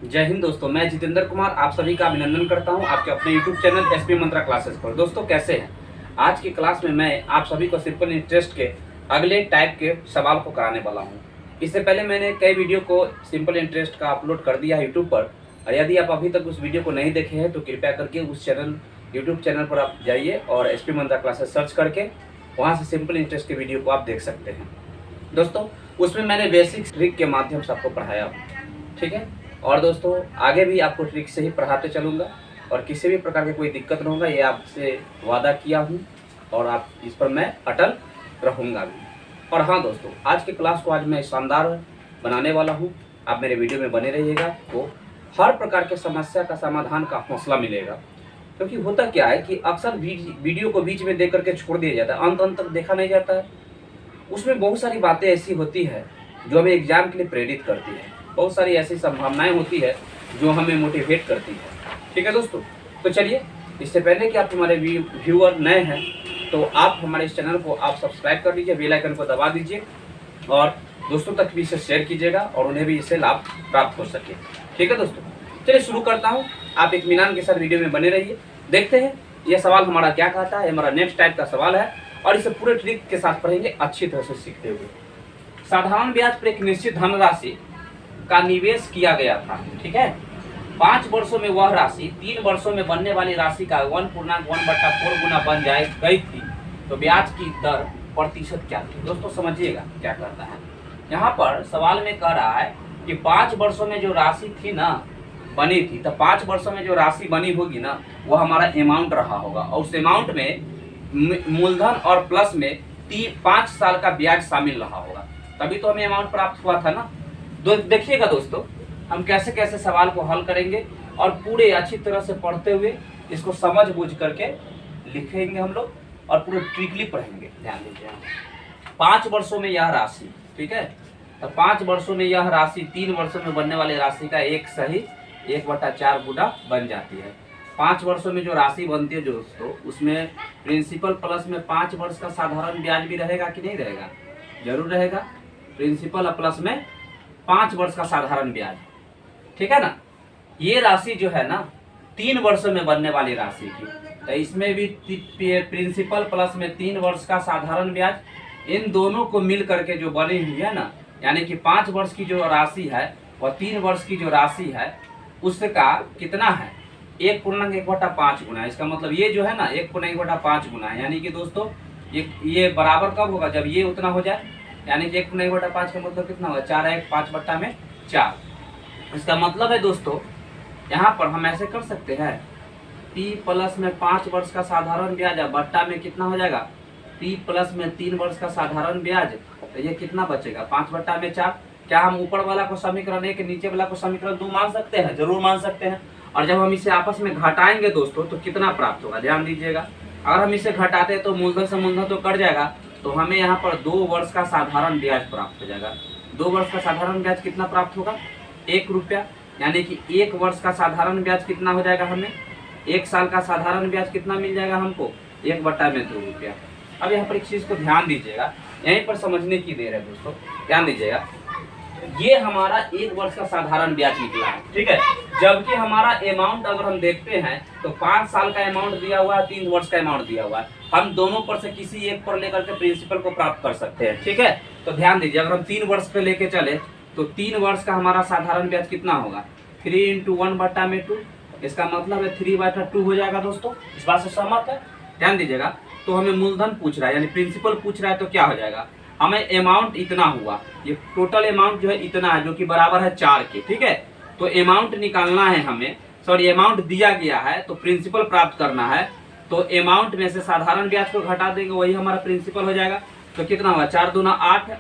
जय हिंद दोस्तों, मैं जितेंद्र कुमार आप सभी का अभिनंदन करता हूं आपके अपने YouTube चैनल एसपी मंत्रा क्लासेस पर। दोस्तों कैसे हैं? आज की क्लास में मैं आप सभी को सिंपल इंटरेस्ट के अगले टाइप के सवाल को कराने वाला हूं। इससे पहले मैंने कई वीडियो को सिंपल इंटरेस्ट का अपलोड कर दिया है YouTube पर, और यदि आप अभी तक उस वीडियो को नहीं देखे हैं तो कृपया करके उस YouTube चैनल पर आप जाइए और एसपी मंत्रा क्लासेस सर्च करके वहाँ से सिंपल इंटरेस्ट के वीडियो को आप देख सकते हैं। दोस्तों उसमें मैंने बेसिक ट्रिक के माध्यम से आपको पढ़ाया, ठीक है। और दोस्तों आगे भी आपको ट्रिक से ही पढ़ाते चलूँगा और किसी भी प्रकार की कोई दिक्कत नहीं होगा, ये आपसे वादा किया हूँ और आप इस पर मैं अटल रहूँगा भी। और हाँ दोस्तों, आज की क्लास को आज मैं शानदार बनाने वाला हूँ, आप मेरे वीडियो में बने रहिएगा तो हर प्रकार के समस्या का समाधान का हौसला मिलेगा। क्योंकि होता क्या है कि अक्सर वीडियो को बीच में देख करके छोड़ दिया जाता है, अंत तक देखा नहीं जाता है। उसमें बहुत सारी बातें ऐसी होती है जो हमें एग्जाम के लिए प्रेरित करती है, बहुत सारी ऐसी संभावनाएं होती है जो हमें मोटिवेट करती है, ठीक है दोस्तों। तो चलिए, इससे पहले कि आप हमारे व्यूअर नए हैं तो आप हमारे इस चैनल को आप सब्सक्राइब कर लीजिए, बेल आइकन को दबा दीजिए और दोस्तों तक भी इसे शेयर कीजिएगा और उन्हें भी इससे लाभ प्राप्त हो सके, ठीक है दोस्तों। चलिए शुरू करता हूँ, आप इत्मीनान के साथ वीडियो में बने रहिए। देखते हैं यह सवाल हमारा क्या कहता है। हमारा नेक्स्ट टाइप का सवाल है और इसे पूरे ट्रिक के साथ पढ़ेंगे अच्छी तरह से सीखते हुए। साधारण ब्याज पर एक निश्चित धनराशि का निवेश किया गया था, ठीक है। 5 वर्षों में वह राशि 3 वर्षों में बनने वाली राशि का 1.1/4 गुना बन गई थी, तो ब्याज की दर प्रतिशत क्या थी? दोस्तों समझिएगा क्या करता है। यहाँ पर सवाल में कह रहा है कि 5 वर्षों में जो राशि थी ना बनी थी, तो 5 वर्षों में जो राशि बनी होगी ना वो हमारा अमाउंट रहा होगा और उस अमाउंट में मूलधन और प्लस में 5 साल का ब्याज शामिल रहा होगा, तभी तो हमें अमाउंट प्राप्त हुआ था ना। देखिएगा दोस्तों, हम कैसे कैसे सवाल को हल करेंगे और पूरे अच्छी तरह से पढ़ते हुए इसको समझ बूझ करके लिखेंगे हम लोग और पूरे ट्रिकली पढ़ेंगे। ध्यान दीजिए, 5 वर्षों में यह राशि, ठीक है, तो 5 वर्षों में यह राशि 3 वर्षों में बनने वाली राशि का 1/4 गुना बन जाती है। 5 वर्षों में जो राशि बनती है दोस्तों, उसमें प्रिंसिपल प्लस में 5 वर्ष का साधारण ब्याज भी रहेगा कि नहीं रहेगा? जरूर रहेगा। प्रिंसिपल प्लस में 5 वर्ष का साधारण ब्याज, ठीक है ना। ये राशि जो है ना 3 वर्षों में बनने वाली राशि की, तो इसमें भी प्रिंसिपल प्लस में 3 वर्ष का साधारण ब्याज, इन दोनों को मिल करके जो बनी हुई है ना, यानी कि 5 वर्ष की जो राशि है और 3 वर्ष की जो राशि है उसका कितना है? 1.1/5 गुना। इसका मतलब ये जो है ना 1.1/5 गुना है, यानी कि दोस्तों ये बराबर कब होगा? जब ये उतना हो जाए, यानी कि 1.1/5 का मतलब कितना होगा? 4/5/4। इसका मतलब है दोस्तों यहाँ पर हम ऐसे कर सकते हैं, P प्लस में 5 वर्ष का साधारण ब्याज बट्टा में कितना हो जाएगा? P प्लस में 3 वर्ष का साधारण ब्याज, तो ये कितना बचेगा? 5/4। क्या हम ऊपर वाला को समीकरण 1 नीचे वाला को समीकरण 2 मान सकते हैं? जरूर मान सकते हैं। और जब हम इसे आपस में घटाएंगे दोस्तों तो कितना प्राप्त होगा? ध्यान दीजिएगा, अगर हम इसे घटाते हैं तो मूलधन से मूलधन तो कट जाएगा, तो हमें यहाँ पर 2 वर्ष का साधारण ब्याज प्राप्त हो जाएगा। 2 वर्ष का साधारण ब्याज कितना प्राप्त होगा? 1 रुपया, यानी कि 1 वर्ष का साधारण ब्याज कितना हो जाएगा हमें? 1 साल का साधारण ब्याज कितना मिल जाएगा हमको? 1/2 रुपया। अब यहाँ पर एक चीज को ध्यान दीजिएगा, यहीं पर समझने की देर है दोस्तों, ध्यान दीजिएगा। ये हमारा 1 वर्ष का साधारण ब्याज निकला है, ठीक है। जबकि हमारा अमाउंट अगर हम देखते हैं तो 5 साल का अमाउंट दिया हुआ है, 3 वर्ष का अमाउंट दिया हुआ है। हम दोनों पर से किसी एक पर लेकर के प्रिंसिपल को प्राप्त कर सकते हैं, ठीक है। तो ध्यान दीजिए, अगर हम 3 वर्ष पे लेके चले तो 3 वर्ष का हमारा साधारण ब्याज कितना होगा? 3 × 1/2। इसका मतलब है 3/2 हो जाएगा दोस्तों। इस बात से सहमत है? ध्यान दीजिएगा, तो हमें मूलधन पूछ रहा है यानी प्रिंसिपल पूछ रहा है, तो क्या हो जाएगा? हमें अमाउंट इतना हुआ, ये टोटल अमाउंट जो है इतना है, जो कि बराबर है 4 के, ठीक है। तो अमाउंट निकालना है हमें, सॉरी अमाउंट दिया गया है तो प्रिंसिपल प्राप्त करना है, तो अमाउंट में से साधारण ब्याज को घटा देंगे, वही हमारा प्रिंसिपल हो जाएगा। तो कितना हुआ? 4 दूना 8,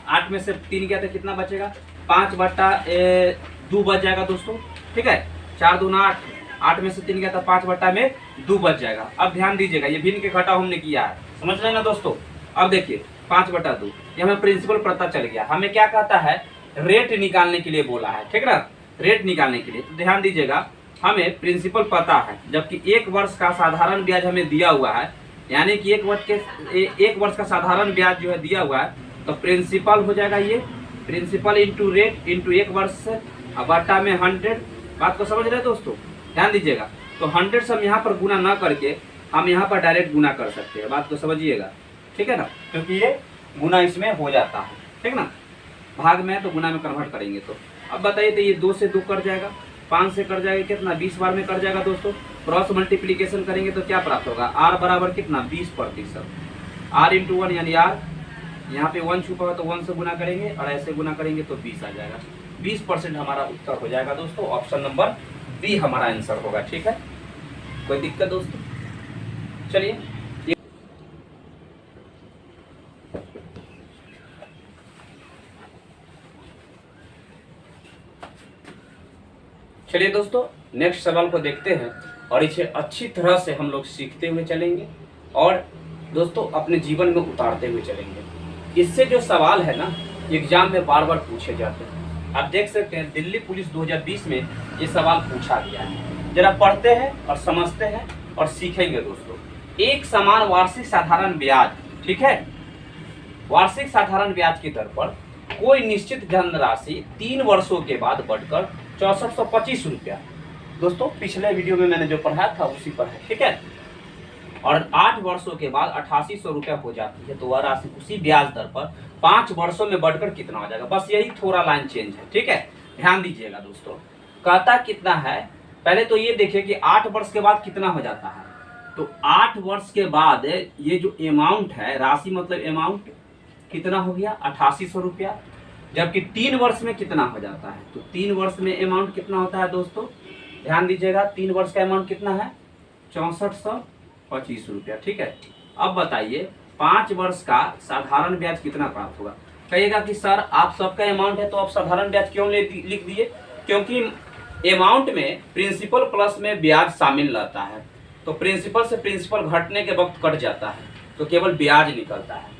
8 में से 3 गया तो कितना बचेगा? 5/2 बच जाएगा दोस्तों, ठीक है। 4 दूना 8, 8 में से 3 गया तो 5/2 बच जाएगा। अब ध्यान दीजिएगा, ये भिन्न के घटाव हमने किया है, समझ रहे ना दोस्तों। अब देखिए 5/2 ये हमें प्रिंसिपल पता चल गया। हमें क्या कहता है? रेट निकालने के लिए बोला है, ठीक ना, रेट निकालने के लिए। तो ध्यान दीजिएगा, हमें प्रिंसिपल पता है, जबकि 1 वर्ष का साधारण ब्याज हमें दिया हुआ है, यानी कि 1 वर्ष का साधारण ब्याज जो है दिया हुआ है, तो प्रिंसिपल हो जाएगा ये प्रिंसिपल इंटू रेट इंटू 1 वर्ष अब बट्टा में 100, बात को समझ रहे हैं दोस्तों, ध्यान दीजिएगा। तो 100 से हम यहाँ पर गुना ना करके हम यहाँ पर डायरेक्ट गुना कर सकते हैं, बात को समझिएगा, ठीक है ना, क्योंकि ये गुना इसमें हो जाता है, ठीक ना, भाग में है तो गुना में कन्वर्ट करेंगे। तो अब बताइए, तो ये 2 से 2 कट जाएगा, 5 से कट जाएगा, कितना 20 बार में कट जाएगा दोस्तों। क्रॉस मल्टीप्लीकेशन करेंगे तो क्या प्राप्त होगा, r बराबर कितना 20%, r इंटू 1 यानी r, यहाँ पे 1 छुपा हुआ तो 1 से गुना करेंगे और ऐसे गुना करेंगे तो 20 आ जाएगा। 20% हमारा उत्तर हो जाएगा दोस्तों, ऑप्शन नंबर बी हमारा आंसर होगा, ठीक है। कोई दिक्कत दोस्तों, चलिए चलिए दोस्तों नेक्स्ट सवाल को देखते हैं और इसे अच्छी तरह से हम लोग सीखते हुए चलेंगे और दोस्तों अपने जीवन में उतारते हुए चलेंगे। इससे जो सवाल है ना, एग्जाम में बार बार पूछे जाते हैं। आप देख सकते हैं दिल्ली पुलिस 2020 में ये सवाल पूछा गया है। जरा पढ़ते हैं और समझते हैं और सीखेंगे दोस्तों। एक समान वार्षिक साधारण ब्याज, ठीक है, वार्षिक साधारण ब्याज की दर पर कोई निश्चित धनराशि 3 वर्षों के बाद बढ़कर 6425 रुपया, दोस्तों पिछले वीडियो में मैंने जो पढ़ाया था उसी पर है, ठीक है, और 8 वर्षों के बाद 8800 रुपया हो जाती है। तो वह राशि उसी ब्याज दर पर 5 वर्षों में बढ़कर कितना हो जाएगा। बस यही थोड़ा लाइन चेंज है, ठीक है, ध्यान दीजिएगा दोस्तों। कहता कितना है, पहले तो ये देखिए कि 8 वर्ष के बाद कितना हो जाता है। तो 8 वर्ष के बाद ये जो अमाउंट है, राशि मतलब अमाउंट कितना हो गया 8800 रुपया, जबकि 3 वर्ष में कितना हो जाता है। तो 3 वर्ष में अमाउंट कितना होता है दोस्तों, ध्यान दीजिएगा, 3 वर्ष का अमाउंट कितना है 6425 रुपया, ठीक है। अब बताइए 5 वर्ष का साधारण ब्याज कितना प्राप्त होगा। कहिएगा कि सर आप सबका अमाउंट है तो आप साधारण ब्याज क्यों लिख दिए, क्योंकि अमाउंट में प्रिंसिपल प्लस में ब्याज शामिल रहता है। तो प्रिंसिपल से प्रिंसिपल घटने के वक्त कट जाता है तो केवल ब्याज निकलता है।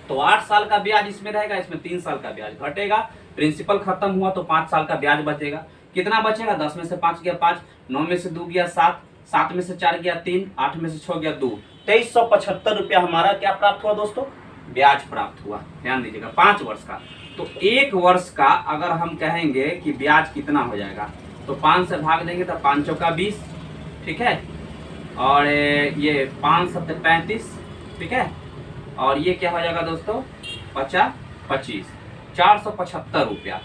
तो 8 साल का ब्याज इसमें रहेगा, इसमें 3 साल का ब्याज घटेगा। प्रिंसिपल खत्म हुआ तो 5 साल का ब्याज बचेगा। कितना बचेगा, 10 में से 5 गया 5, 9 में से 2 गया 7, 7 में से 4 गया 3, 8 में से 6 गया 2, 2375 रुपया हमारा क्या प्राप्त हुआ दोस्तों, ब्याज प्राप्त हुआ। ध्यान दीजिएगा 5 वर्ष का। तो 1 वर्ष का अगर हम कहेंगे कि ब्याज कितना हो जाएगा तो 5 से भाग देंगे तो 5 चौका 20, ठीक है, और ये 5 7 35, ठीक है, और ये क्या हो जाएगा दोस्तों 25 475 रुपया।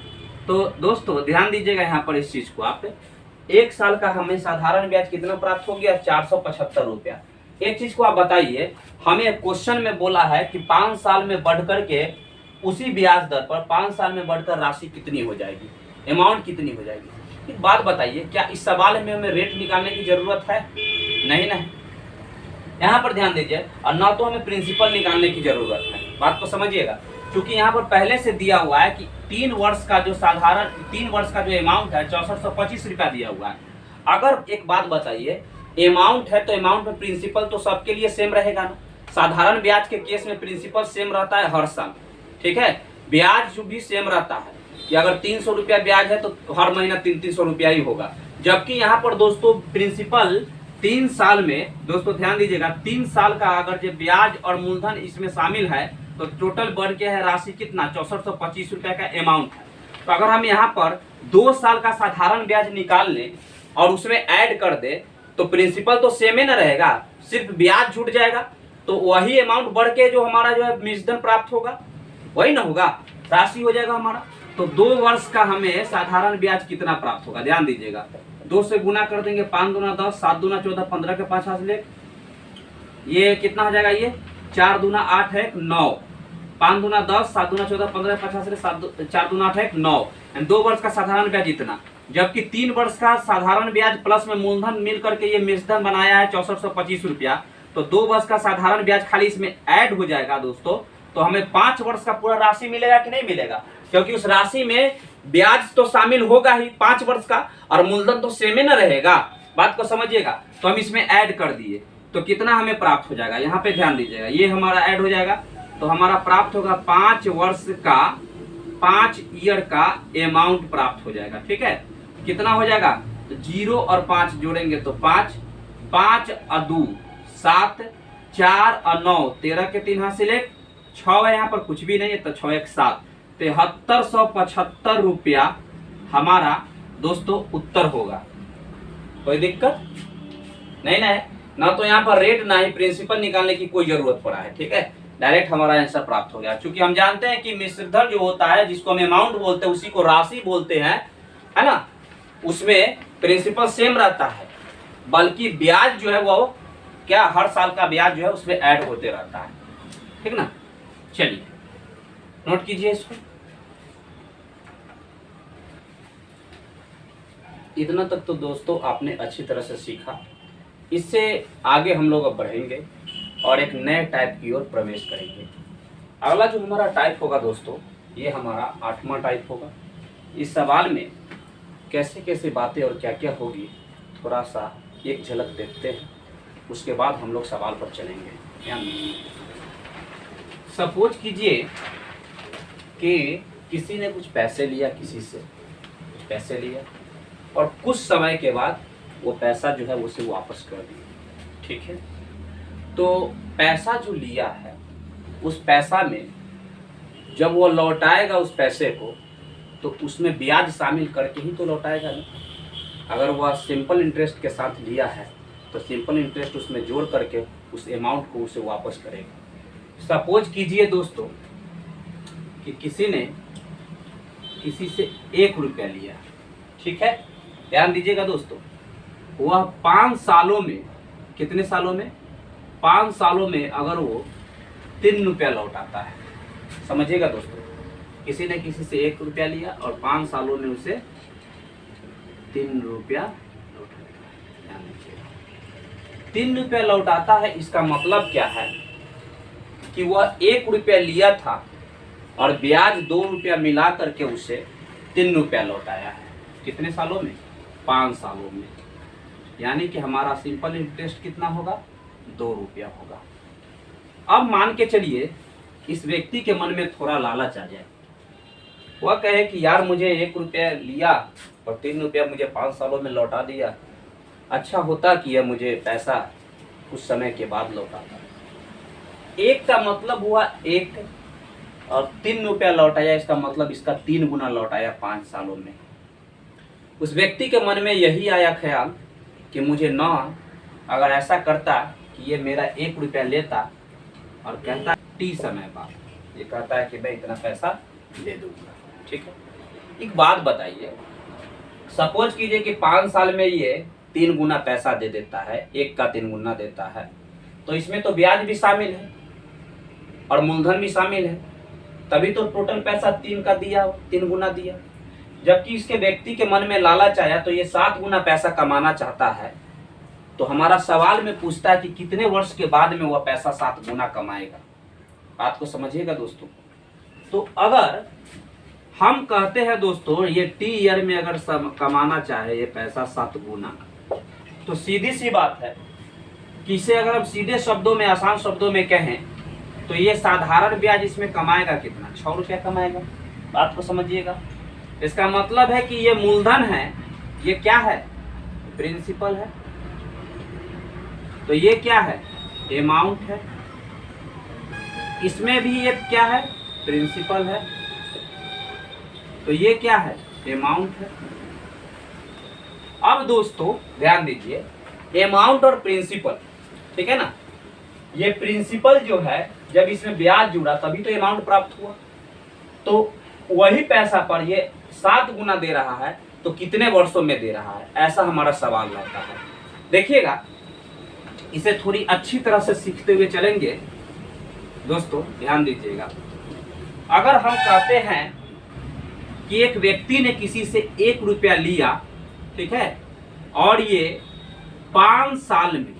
तो दोस्तों ध्यान दीजिएगा यहाँ पर इस चीज को, आप 1 साल का हमें साधारण ब्याज कितना प्राप्त हो गया 475 रुपया। एक चीज को आप बताइए, हमें क्वेश्चन में बोला है कि 5 साल में बढ़कर के उसी ब्याज दर पर 5 साल में बढ़कर राशि कितनी हो जाएगी, अमाउंट कितनी हो जाएगी। एक बात बताइए, क्या इस सवाल में हमें रेट निकालने की जरूरत है, नहीं नहीं, यहाँ पर ध्यान दीजिए, और ना तो हमें प्रिंसिपल निकालने की जरूरत है। बात को समझिएगा, क्योंकि यहाँ पर पहले से दिया हुआ है कि 3 वर्ष का जो साधारण 3 वर्ष का जो अमाउंट है 6425 रुपया दिया हुआ है। अगर एक बात बताइए, अमाउंट है तो अमाउंट में प्रिंसिपल तो सबके लिए सेम रहेगा ना। साधारण ब्याज के केस में प्रिंसिपल सेम रहता है हर साल, ठीक है, ब्याज जो भी सेम रहता है कि अगर 300 रुपया ब्याज है तो हर महीना 300 रुपया ही होगा। जबकि यहाँ पर दोस्तों प्रिंसिपल 3 साल में, दोस्तों ध्यान दीजिएगा, 3 साल का अगर जो ब्याज और मूलधन इसमें शामिल है तो टोटल बढ़ के है राशि कितना 6425 रुपया का अमाउंट है। तो अगर हम यहाँ पर 2 साल का साधारण ब्याज निकाल लें और उसमें ऐड कर दे तो प्रिंसिपल तो सेम ही ना रहेगा, सिर्फ ब्याज छूट जाएगा। तो वही अमाउंट बढ़ के जो हमारा जो है मूलधन प्राप्त होगा वही ना होगा, राशि हो जाएगा हमारा। तो 2 वर्ष का हमें साधारण ब्याज कितना प्राप्त होगा, ध्यान दीजिएगा, 2 से गुना कर देंगे, 5 दूना 10, 7 दूना 14, 15 के 50 ले, ये कितना हो जाएगा, ये 4 दूना 8 है 9, 5 दूना 10, 7 दूना 14, 15 50 ले, 4 दूना 8 है 9, 2 वर्ष का साधारण ब्याज इतना। जबकि 3 वर्ष का साधारण ब्याज प्लस में मूलधन मिल करके ये मूलधन बनाया है 6425 रुपया। तो 2 वर्ष का साधारण ब्याज खाली इसमें ऐड हो जाएगा दोस्तों, तो हमें 5 वर्ष का पूरा राशि मिलेगा कि नहीं मिलेगा, क्योंकि उस राशि में ब्याज तो शामिल होगा ही 5 वर्ष का और मूलधन तो सेम ही न रहेगा। बात को समझिएगा, तो हम इसमें ऐड कर दिए तो कितना हमें प्राप्त हो जाएगा, यहाँ पे ध्यान दीजिएगा, ये हमारा ऐड हो जाएगा तो हमारा प्राप्त होगा 5 वर्ष का 5 ईयर का अमाउंट प्राप्त हो जाएगा, ठीक है। कितना हो जाएगा, तो 0 और 5 जोड़ेंगे तो 5, 5 और 2 7, 4 और 9 13 के 3 हासिल 1, 6 है यहाँ पर कुछ भी नहीं है तो 6 1 7, 7375 रुपया हमारा दोस्तों उत्तर होगा। कोई दिक्कत नहीं ना है, ना तो यहाँ पर रेट ना ही प्रिंसिपल निकालने की कोई जरूरत पड़ा है। ठीक है, डायरेक्ट हमारा आंसर प्राप्त हो गया। क्योंकि हम जानते हैं कि मिश्र धन जो होता है, जिसको हम अमाउंट बोलते हैं, उसी को राशि बोलते हैं, है ना। उसमें प्रिंसिपल सेम रहता है, बल्कि ब्याज जो है वो क्या, हर साल का ब्याज जो है उसमें ऐड होते रहता है। ठीक ना, चलिए नोट कीजिए इसको। इतना तक तो दोस्तों आपने अच्छी तरह से सीखा। इससे आगे हम लोग अब बढ़ेंगे और एक नए टाइप की ओर प्रवेश करेंगे। अगला जो हमारा टाइप होगा दोस्तों, ये हमारा 8वां टाइप होगा। इस सवाल में कैसे कैसे बातें और क्या क्या होगी, थोड़ा सा एक झलक देखते हैं, उसके बाद हम लोग सवाल पर चलेंगे। ध्यान दीजिए। सपोज कीजिए कि किसी ने कुछ पैसे लिया, किसी से कुछ पैसे लिया और कुछ समय के बाद वो पैसा जो है उसे वापस कर दिया। ठीक है, तो पैसा जो लिया है, उस पैसा में जब वो लौटाएगा उस पैसे को, तो उसमें ब्याज शामिल करके ही तो लौटाएगा ना। अगर वह सिंपल इंटरेस्ट के साथ लिया है तो सिंपल इंटरेस्ट उसमें जोड़ करके उस अमाउंट को उसे वापस करेगा। सपोज कीजिए दोस्तों कि किसी ने किसी से 1 रुपया लिया। ठीक है, ध्यान दीजिएगा दोस्तों, वह 5 सालों में, कितने सालों में, 5 सालों में अगर वो 3 रुपया लौटाता है, समझिएगा दोस्तों, किसी ने किसी से 1 रुपया लिया और 5 सालों में उसे 3 रुपया लौटाता है। ध्यान दीजिएगा, 3 रुपया लौटाता है, इसका मतलब क्या है कि वह 1 रुपया लिया था और ब्याज 2 रुपया मिला करके उसे 3 रुपया लौटाया है। कितने सालों में, 5 सालों में। यानी कि हमारा सिंपल इंटरेस्ट कितना होगा, 2 रुपया होगा। अब मान के चलिए इस व्यक्ति के मन में थोड़ा लालच आ जाए, वह कहे कि यार मुझे 1 रुपया लिया और 3 रुपया मुझे 5 सालों में लौटा दिया, अच्छा होता कि यह मुझे पैसा कुछ समय के बाद लौटाता। 1 का मतलब हुआ 1 और 3 रुपया लौटाया, इसका मतलब इसका 3 गुना लौटाया 5 सालों में। उस व्यक्ति के मन में यही आया ख्याल कि मुझे ना, अगर ऐसा करता कि ये मेरा 1 रुपया लेता और कहता टी समय बाद, ये कहता है कि भाई इतना पैसा दे दूंगा। ठीक है, एक बात बताइए, सपोज कीजिए कि 5 साल में ये 3 गुना पैसा दे देता है, 1 का 3 गुना देता है, तो इसमें तो ब्याज भी शामिल है और मूलधन भी शामिल है, तभी तो टोटल पैसा 3 का दिया, 3 गुना दिया। जबकि इसके व्यक्ति के मन में लालच आया तो ये 7 गुना पैसा कमाना चाहता है। तो हमारा सवाल में पूछता है कि कितने वर्ष के बाद में वह पैसा 7 गुना कमाएगा। बात को समझिएगा दोस्तों। तो अगर हम कहते हैं दोस्तों ये टी ईयर में अगर कमाना चाहे ये पैसा 7 गुना, तो सीधी सी बात है कि इसे अगर हम सीधे शब्दों में, आसान शब्दों में कहें तो ये साधारण ब्याज इसमें कमाएगा कितना, 6 रुपया कमाएगा। बात को समझिएगा। इसका मतलब है कि ये मूलधन है, ये क्या है, प्रिंसिपल है, तो ये क्या है, अमाउंट है। इसमें भी ये क्या है, प्रिंसिपल है, तो ये क्या है, अमाउंट है। अब दोस्तों ध्यान दीजिए, अमाउंट और प्रिंसिपल, ठीक है ना, ये प्रिंसिपल जो है जब इसमें ब्याज जुड़ा तभी तो अमाउंट प्राप्त हुआ। तो वही पैसा पर ये 7 गुना दे रहा है, तो कितने वर्षों में दे रहा है, ऐसा हमारा सवाल रहता है। देखिएगा, इसे थोड़ी अच्छी तरह से सीखते हुए चलेंगे दोस्तों, ध्यान दीजिएगा। अगर हम कहते हैं कि एक व्यक्ति ने किसी से 1 रुपया लिया, ठीक है, और ये 5 साल में,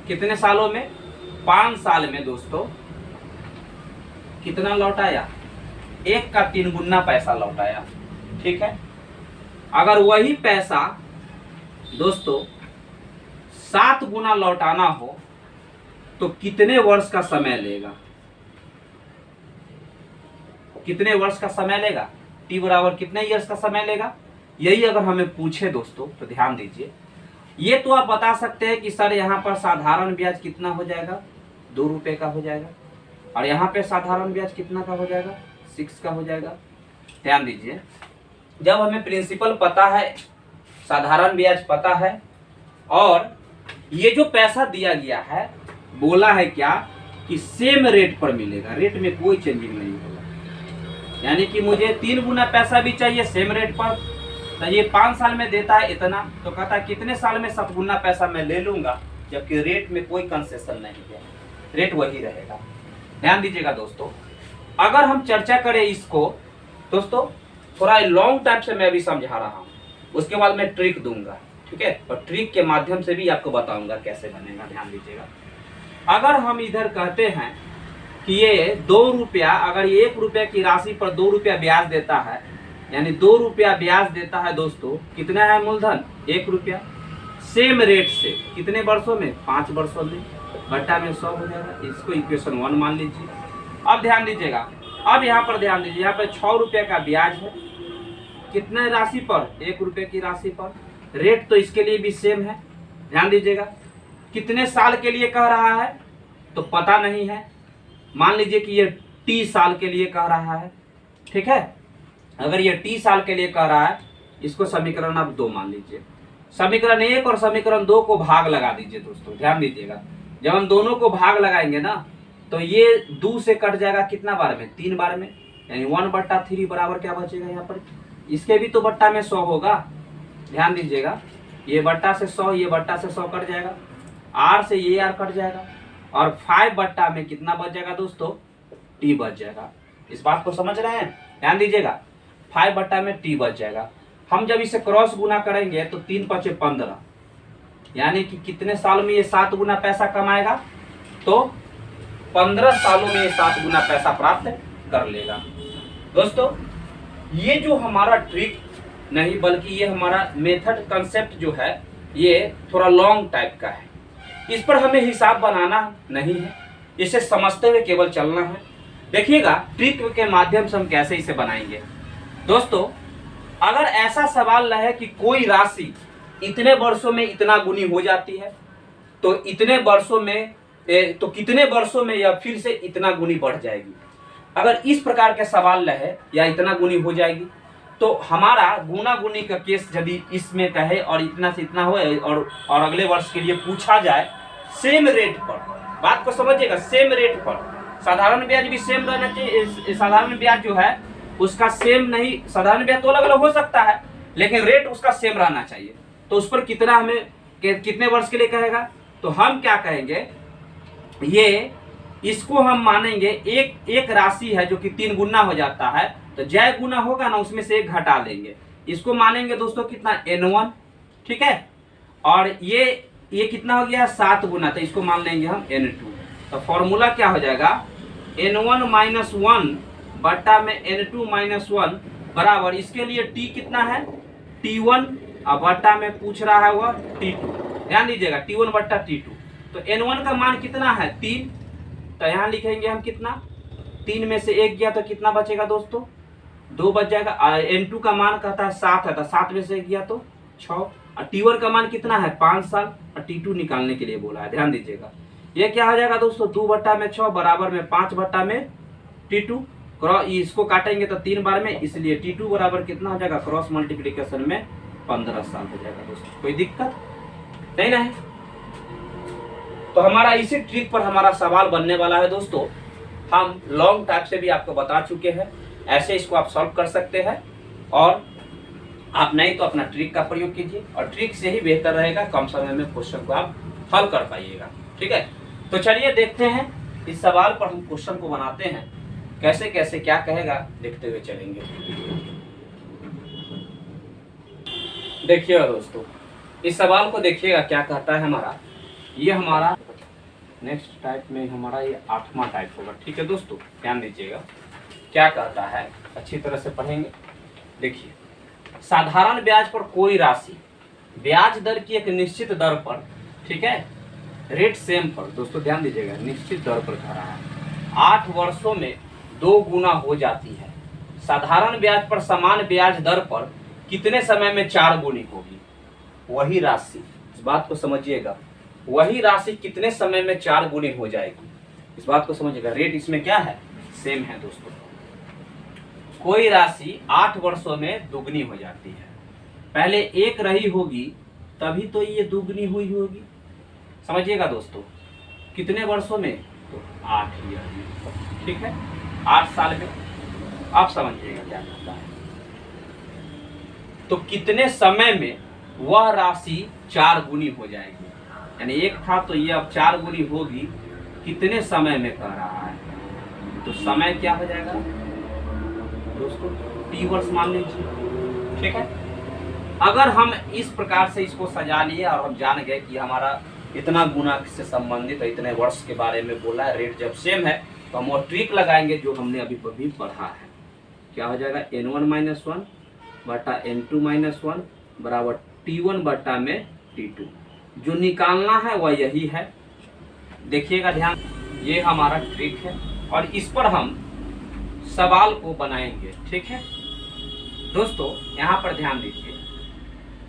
कितने सालों में, 5 साल में दोस्तों कितना लौटाया, 1 का 3 गुना पैसा लौटाया। ठीक है, अगर वही पैसा दोस्तों 7 गुना लौटाना हो तो कितने वर्ष का समय लेगा, कितने वर्ष का समय लेगा, टी बराबर कितने ईयर्स का समय लेगा, यही अगर हमें पूछे दोस्तों तो ध्यान दीजिए। ये तो आप बता सकते हैं कि सर यहाँ पर साधारण ब्याज कितना हो जाएगा, 2 रुपये का हो जाएगा, और यहाँ पे साधारण ब्याज कितना का हो जाएगा, 6 का हो जाएगा। ध्यान दीजिए, जब हमें प्रिंसिपल पता है, साधारण ब्याज पता है, और ये जो पैसा दिया गया है बोला है क्या कि सेम रेट पर मिलेगा, रेट में कोई चेंजिंग नहीं होगा। यानी कि मुझे 3 गुना पैसा भी चाहिए सेम रेट पर, तो ये 5 साल में देता है इतना, तो कहता है कितने साल में 7 गुना पैसा मैं ले लूंगा, जबकि रेट में कोई कंसेशन नहीं है, रेट वही रहेगा। ध्यान दीजिएगा दोस्तों, अगर हम चर्चा करें इसको दोस्तों, थोड़ा लॉन्ग टाइम से मैं भी समझा रहा हूँ, उसके बाद मैं ट्रिक दूंगा, ठीक है, और ट्रिक के माध्यम से भी आपको बताऊंगा कैसे बनेगा। ध्यान दीजिएगा, अगर हम इधर कहते हैं कि ये 2 रुपया, अगर ये 1 रुपया की राशि पर 2 रुपया ब्याज देता है, यानी 2 रुपया ब्याज देता है दोस्तों, कितना है मूलधन 1 रुपया, सेम रेट से कितने वर्षों में 5 वर्षों में, बट्टा में 100 हो जाएगा। इसको इक्वेशन 1 मान लीजिए। अब ध्यान दीजिएगा, अब यहाँ पर ध्यान दीजिए, यहाँ पर 6 रुपये का ब्याज है, कितने राशि पर 1 रुपये की राशि पर, रेट तो इसके लिए भी सेम है। ध्यान दीजिएगा, कितने साल के लिए कह रहा है तो पता नहीं है, मान लीजिए कि ये T साल के लिए कह रहा है, ठीक है। अगर ये T साल के लिए कह रहा है, इसको समीकरण आप 2 मान लीजिए, समीकरण 1 और समीकरण 2 को भाग लगा दीजिए दोस्तों। ध्यान दीजिएगा, जब हम दोनों को भाग लगाएंगे ना, तो ये 2 से कट जाएगा कितना बार में, 3 बार में, यानी 1/3 बराबर क्या बचेगा यहाँ पर, इसके भी तो बट्टा में 100 होगा। ध्यान दीजिएगा, ये बट्टा से 100, ये बट्टा से 100 कट जाएगा, R से ये R कट जाएगा, और 5 बट्टा में कितना बच जाएगा दोस्तों, T बच जाएगा। इस बात को समझ रहे हैं, ध्यान दीजिएगा, 5 बट्टा में T बच जाएगा। हम जब इसे क्रॉस गुना करेंगे तो 3 × 5 = 15, यानी कि कितने साल में ये 7 गुना पैसा कमाएगा, तो 15 सालों में ये 7 गुना पैसा प्राप्त कर लेगा। दोस्तों, ये जो हमारा ट्रिक नहीं बल्कि ये हमारा मेथड कंसेप्ट जो है, ये थोड़ा लॉन्ग टाइप का है, इस पर हमें हिसाब बनाना नहीं है, इसे समझते हुए केवल चलना है। देखिएगा ट्रिक के माध्यम से हम कैसे इसे बनाएंगे। दोस्तों, अगर ऐसा सवाल है कि कोई राशि इतने वर्षों में इतना गुनी हो जाती है, तो इतने वर्षों में तो कितने वर्षों में यह फिर से इतना गुनी बढ़ जाएगी, अगर इस प्रकार के सवाल है या इतना गुनी हो जाएगी, तो हमारा गुना गुनी का केस यदि इसमें कहे और इतना से इतना हो और अगले वर्ष के लिए पूछा जाए सेम रेट पर, बात को समझिएगा, सेम रेट पर, साधारण ब्याज भी सेम रहना चाहिए। साधारण ब्याज जो है उसका सेम नहीं, साधारण ब्याज तो अलग अलग हो सकता है, लेकिन रेट उसका सेम रहना चाहिए। तो उस पर कितना हमें कितने वर्ष के लिए कहेगा, तो हम क्या कहेंगे, ये इसको हम मानेंगे एक राशि है जो कि 3 गुना हो जाता है, तो जय गुना होगा ना उसमें से 1 घटा देंगे, इसको मानेंगे दोस्तों कितना N1, ठीक है, और ये कितना हो गया 7 गुना, तो इसको मान लेंगे हम N2। तो फॉर्मूला क्या हो जाएगा, N1 - 1 बट्टा में N2 - 1 बराबर, इसके लिए T कितना है T1, और बट्टा में पूछ रहा है वह T2। ध्यान दीजिएगा, T1 बट्टा T2, तो N1 का मान कितना है 3, तो यहाँ लिखेंगे हम कितना, 3 में से 1 गया तो कितना बचेगा दोस्तों, 2 बच जाएगा। N2 का मान कहता है 7 है, तो 7 में से 1 गया तो 6, और T1 का मान कितना है 5 साल, और T2 निकालने के लिए बोला है। ध्यान दीजिएगा, ये क्या हो जाएगा दोस्तों, 2 बट्टा में 6 बराबर में 5 बट्टा में T2, इसको काटेंगे तो 3 बार में, इसलिए T2 बराबर कितना हो जाएगा, क्रॉस मल्टीप्लिकेशन में 15 साल हो जाएगा दोस्तों। कोई दिक्कत नहीं ना है। तो हमारा इसी ट्रिक पर हमारा सवाल बनने वाला है दोस्तों। हम लॉन्ग टाइप से भी आपको बता चुके हैं, ऐसे इसको आप सॉल्व कर सकते हैं, और आप नहीं तो अपना ट्रिक का प्रयोग कीजिए, और ट्रिक से ही बेहतर रहेगा, कम समय में क्वेश्चन को आप हल कर पाइएगा, ठीक है। तो चलिए देखते हैं इस सवाल पर हम क्वेश्चन को बनाते हैं, कैसे कैसे क्या कहेगा देखते हुए चलेंगे। देखिएगा दोस्तों, इस सवाल को देखिएगा क्या कहता है हमारा, ये हमारा नेक्स्ट टाइप में हमारा ये 8वां टाइप होगा, ठीक है दोस्तों। ध्यान दीजिएगा क्या कहता है, अच्छी तरह से पढ़ेंगे। देखिए, साधारण ब्याज पर कोई राशि ब्याज दर की एक निश्चित दर पर, ठीक है, रेट सेम पर, दोस्तों ध्यान दीजिएगा, निश्चित दर पर कह रहा है, 8 वर्षों में 2 गुना हो जाती है। साधारण ब्याज पर समान ब्याज दर पर कितने समय में 4 गुनी होगी, वही राशि, इस बात को समझिएगा, वही राशि कितने समय में 4 गुनी हो जाएगी, इस बात को समझिएगा। रेट इसमें क्या है, सेम है दोस्तों। कोई राशि 8 वर्षों में दुगनी हो जाती है। पहले 1 रही होगी तभी तो ये दुगनी हुई होगी। समझिएगा दोस्तों, कितने वर्षों में? तो 8 ईयर में, ठीक है, 8 साल में। आप समझिएगा क्या करता है। तो कितने समय में वह राशि 4 गुनी हो जाएगी, यानी 1 था तो ये अब 4 गुनी होगी, कितने समय में कह रहा है। तो समय क्या हो जाएगा दोस्तों? t वर्ष मान लीजिए, ठीक है। अगर हम इस प्रकार से इसको सजा लिए और हम जान गए कि हमारा इतना गुना से संबंधित है, इतने वर्ष के बारे में बोला है, रेट जब सेम है तो हम वो ट्रिक लगाएंगे जो हमने अभी पढ़ा है। क्या हो जाएगा? n1 - 1 बटा n2 - 1 बराबर t1 बटा में t2। जो निकालना है वह यही है। देखिएगा ध्यान, ये हमारा ट्रिक है और इस पर हम सवाल को बनाएंगे, ठीक है दोस्तों। यहाँ पर ध्यान दीजिए,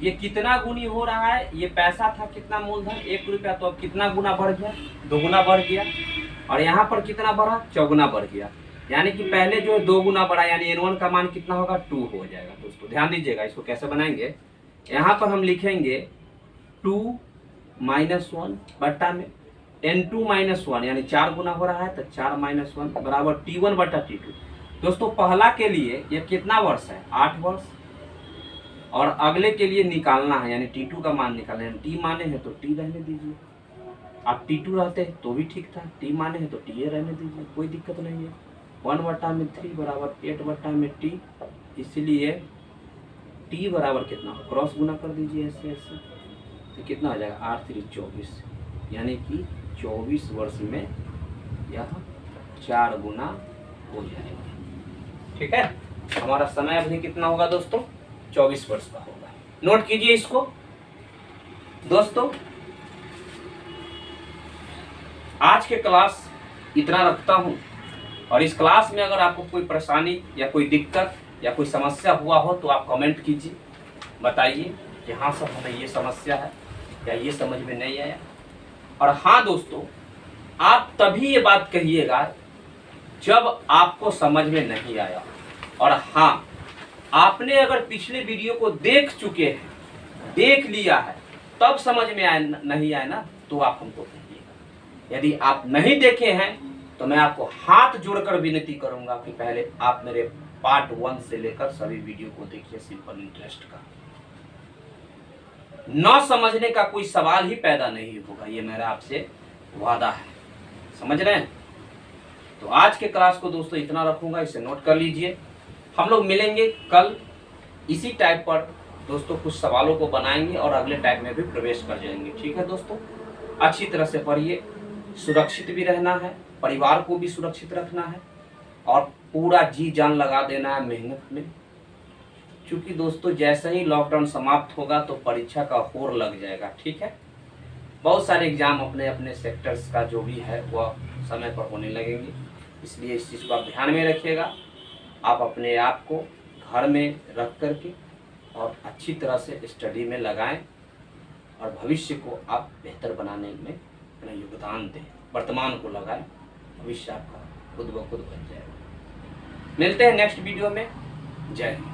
ये कितना गुनी हो रहा है। ये पैसा था कितना मूलधन? 1 रुपया, तो अब कितना गुना बढ़ गया? 2 गुना बढ़ गया। और यहाँ पर कितना बढ़ा? 4 गुना बढ़ गया। यानी कि पहले जो 2 गुना बढ़ा, यानी n1 का मान कितना होगा? 2 हो जाएगा दोस्तों। ध्यान दीजिएगा, इसको कैसे बनाएंगे। यहाँ पर हम लिखेंगे 2 - 1 बटा में n2 - 1, यानी 4 गुना हो रहा है तो 4 - 1 बराबर t1 बटा t2। दोस्तों पहला के लिए ये कितना वर्ष है? 8 वर्ष। और अगले के लिए निकालना है, यानी t2 का मान निकालना है। t माने हैं तो t रहने दीजिए। आप t2 रहते तो भी ठीक था, t माने हैं तो t रहने दीजिए, कोई दिक्कत नहीं है। 1 बटा में 3 बराबर 8 बटा में t, इसलिए t बराबर कितना हो? क्रॉस गुना कर दीजिए ऐसे ऐसे, तो कितना हो जाएगा? 8 3 24, यानी कि 24 वर्ष में यह 4 गुना हो जाएगा, ठीक है। हमारा समय अवधि कितना होगा दोस्तों? 24 वर्ष का होगा। नोट कीजिए इसको दोस्तों। आज के क्लास इतना रखता हूं, और इस क्लास में अगर आपको कोई परेशानी या कोई दिक्कत या कोई समस्या हुआ हो तो आप कमेंट कीजिए, बताइए कि हाँ सर हमें ये समस्या है या ये समझ में नहीं आया। और हाँ दोस्तों, आप तभी ये बात कहिएगा जब आपको समझ में नहीं आया। और हाँ, आपने अगर पिछले वीडियो को देख चुके हैं, देख लिया है, तब समझ में नहीं आया ना, तो आप हमको कहिएगा। यदि आप नहीं देखे हैं तो मैं आपको हाथ जोड़कर विनती करूंगा कि पहले आप मेरे पार्ट 1 से लेकर सभी वीडियो को देखिए। सिंपल इंटरेस्ट का न समझने का कोई सवाल ही पैदा नहीं होगा, ये मेरा आपसे वादा है। समझ रहे हैं? तो आज के क्लास को दोस्तों इतना रखूंगा, इसे नोट कर लीजिए। हम लोग मिलेंगे कल इसी टाइप पर दोस्तों, कुछ सवालों को बनाएंगे और अगले टाइप में भी प्रवेश कर जाएंगे, ठीक है दोस्तों। अच्छी तरह से पढ़िए, सुरक्षित भी रहना है, परिवार को भी सुरक्षित रखना है और पूरा जी जान लगा देना है मेहनत में। क्योंकि दोस्तों जैसे ही लॉकडाउन समाप्त होगा तो परीक्षा का होर लग जाएगा, ठीक है। बहुत सारे एग्जाम अपने अपने सेक्टर्स का जो भी है वह समय पर होने लगेंगे, इसलिए इस चीज़ को आप ध्यान में रखिएगा। आप अपने आप को घर में रख करके और अच्छी तरह से स्टडी में लगाएं और भविष्य को आप बेहतर बनाने में अपना योगदान दें। वर्तमान को लगाएं, भविष्य आपका खुद ब खुद बन जाएगा। मिलते हैं नेक्स्ट वीडियो में। जय हिंद।